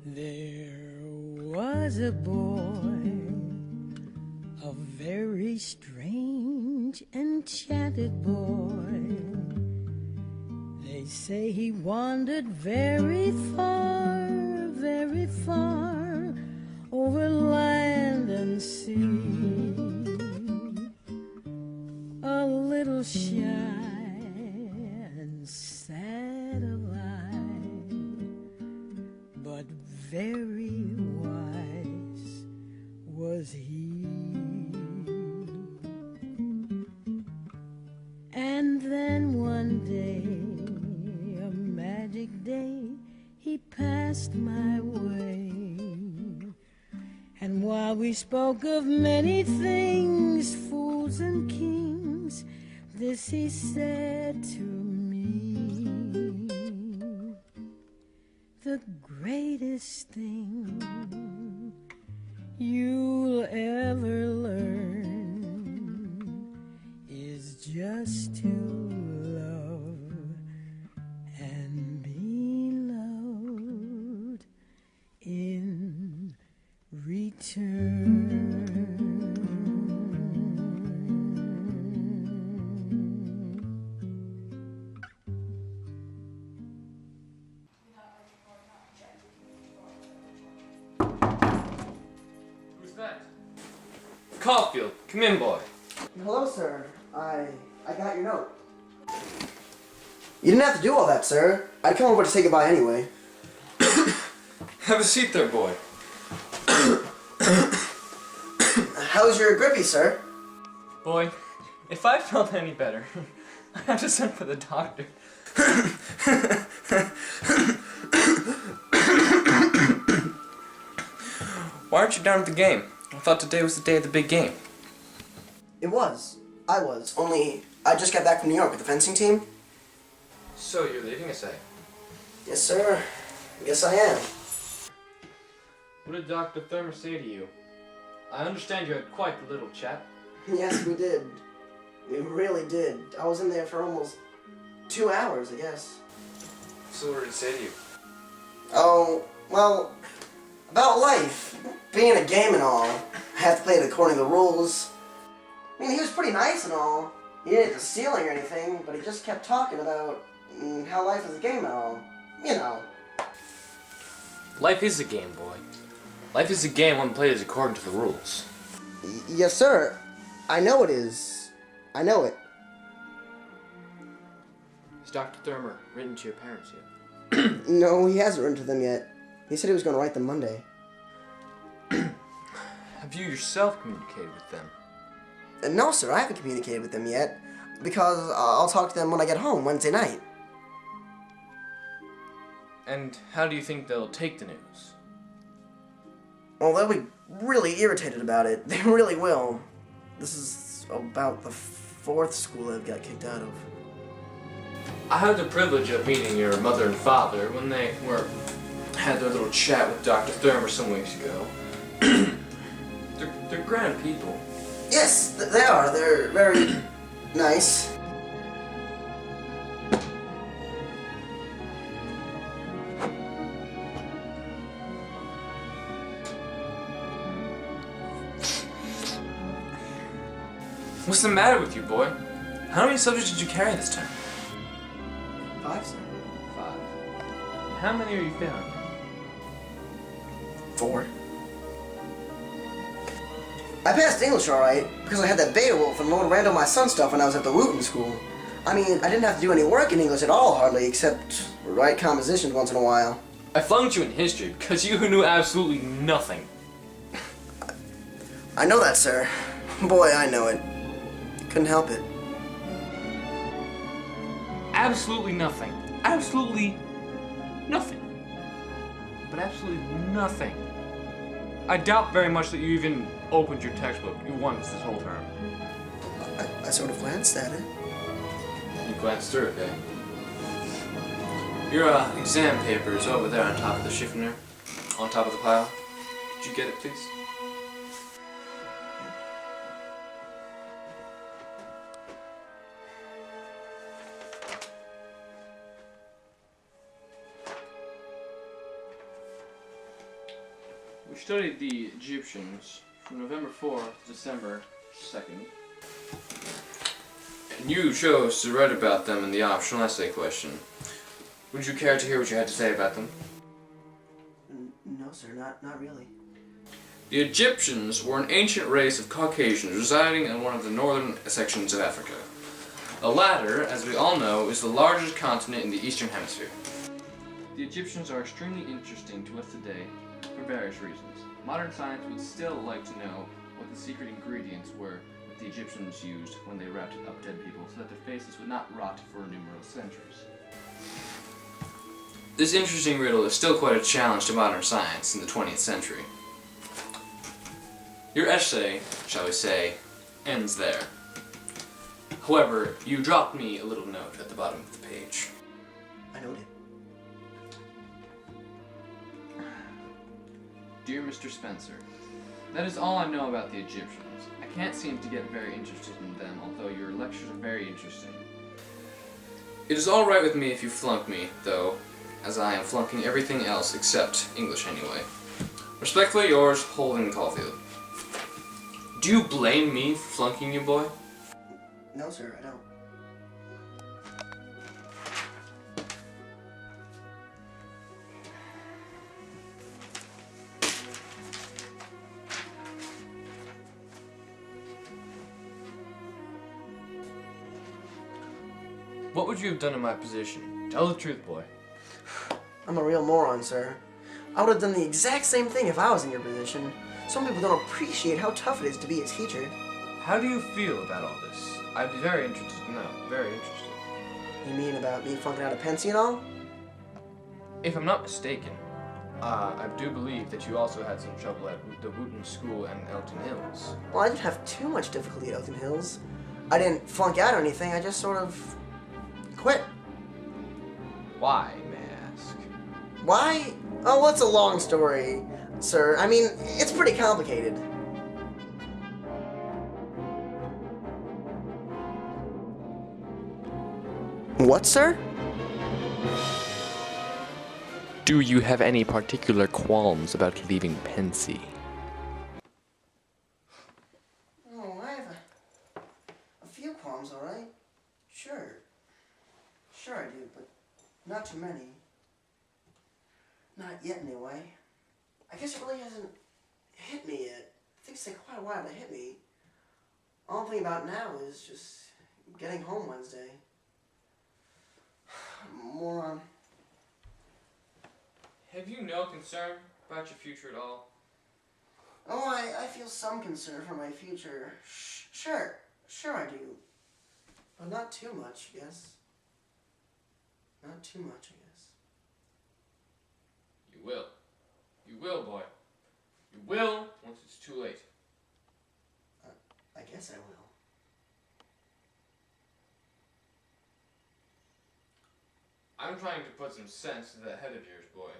There was a boy, a very strange, enchanted boy. They say he wandered very far, over land and sea. A little shy and sad of eye, but very wise was he. And then one day, a magic day, he passed my way. And while we spoke of many things, fools and kings, this he said to me: the greatest thing you'll ever learn is just to love and be loved in return. Who's that? Caulfield, come in, boy. Hello, sir. I got your note. You didn't have to do all that, sir. I'd come over to say goodbye anyway. Have a seat there, boy. How's your grippy, sir? Boy, if I felt any better, I'd have to send for the doctor. Why aren't you down at the game? I thought today was the day of the big game. It was. I was. Only, I just got back from New York with the fencing team. So you're leaving us, eh? Yes, sir. I guess I am. What did Dr. Thurmer say to you? I understand you had quite the little chat. Yes, we did. We really did. I was in there for almost 2 hours, I guess. So what did he say to you? Oh, well, about life. Being a game and all. I have to play it according to the rules. I mean, he was pretty nice and all. He didn't hit the ceiling or anything, but he just kept talking about how life is a game and all. You know. Life is a game, boy. Life is a game when played according to the rules. Yes, sir. I know it is. I know it. Has Dr. Thurmer written to your parents yet? No, he hasn't written to them yet. He said he was going to write them Monday. Have you yourself communicated with them? No, sir, I haven't communicated with them yet, because I'll talk to them when I get home Wednesday night. And how do you think they'll take the news? Well, they'll be really irritated about it. They really will. This is about the 4th school I've got kicked out of. I had the privilege of meeting your mother and father when they had their little chat with Dr. Thurmer some weeks ago. They're grand people. Yes, they are. They're very nice. What's the matter with you, boy? How many subjects did you carry this time? 5, sir. 5. How many are you failing? 4. I passed English alright, because I had that Beowulf and Lord Randall my son stuff when I was at the Wooten School. I mean, I didn't have to do any work in English at all, hardly, except write compositions once in a while. I flunked you in history because you knew absolutely nothing. I know that, sir. Boy, I know it. Couldn't help it. Absolutely nothing. Absolutely nothing. But absolutely nothing. I doubt very much that you even opened your textbook once this whole term. I sort of glanced at it. You glanced through it, eh? Your exam paper is over there on top of the chiffonier, on top of the pile. Could you get it, please? We studied the Egyptians from November 4th to December 2nd. And you chose to write about them in the optional essay question. Would you care to hear what you had to say about them? No, sir, not really. The Egyptians were an ancient race of Caucasians residing in one of the northern sections of Africa. The latter, as we all know, is the largest continent in the Eastern Hemisphere. The Egyptians are extremely interesting to us today for various reasons. Modern science would still like to know what the secret ingredients were that the Egyptians used when they wrapped up dead people so that their faces would not rot for numerous centuries. This interesting riddle is still quite a challenge to modern science in the 20th century. Your essay, shall we say, ends there. However, you dropped me a little note at the bottom of the page. I noted. Dear Mr. Spencer, that is all I know about the Egyptians. I can't seem to get very interested in them, although your lectures are very interesting. It is all right with me if you flunk me, though, as I am flunking everything else except English anyway. Respectfully yours, Holden Caulfield. Do you blame me for flunking you, boy? No, sir, I don't. What would you have done in my position? Tell the truth, boy. I'm a real moron, sir. I would have done the exact same thing if I was in your position. Some people don't appreciate how tough it is to be a teacher. How do you feel about all this? I'd be very interested to know. Very interested. You mean about me flunking out of Pensy and all? If I'm not mistaken, I do believe that you also had some trouble at the Wooten School and Elton Hills. Well, I didn't have too much difficulty at Elton Hills. I didn't flunk out or anything, I just sort of quit. Why, may I ask? Why? Oh, well, it's a long story, sir. I mean, it's pretty complicated. What, sir? Do you have any particular qualms about leaving Pensy? Oh, I have a few qualms, all right. Sure. Sure I do, but not too many. Not yet, anyway. I guess it really hasn't hit me yet. Things take quite a while to hit me. All I'm thinking about now is just getting home Wednesday. Moron. Have you no concern about your future at all? Oh, I feel some concern for my future. Sure I do. But not too much, I guess. Not too much, I guess. You will. You will, boy. You will once it's too late. I guess I will. I'm trying to put some sense into that head of yours, boy.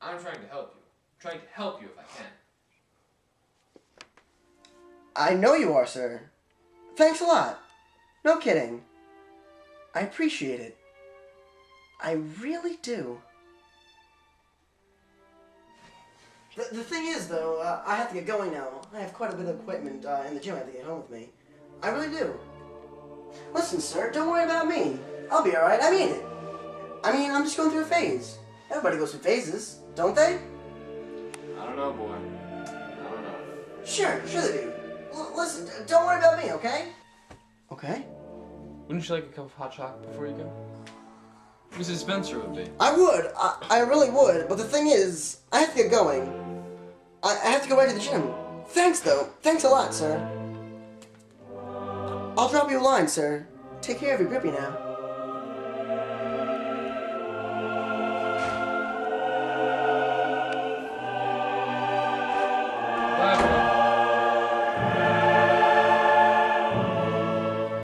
I'm trying to help you. I'm trying to help you if I can. I know you are, sir. Thanks a lot. No kidding. I appreciate it. I really do. The thing is, though, I have to get going now. I have quite a bit of equipment in the gym I have to get home with me. I really do. Listen, sir, don't worry about me. I'll be alright, I mean it. I mean, I'm just going through a phase. Everybody goes through phases, don't they? I don't know, boy. I don't know. Sure they do. Listen, don't worry about me, okay? Okay? Wouldn't you like a cup of hot chocolate before you go? Mrs. Spencer would be. I would. I really would. But the thing is, I have to get going. I have to go back to the gym. Thanks, though. Thanks a lot, sir. I'll drop you a line, sir. Take care of your grippy now.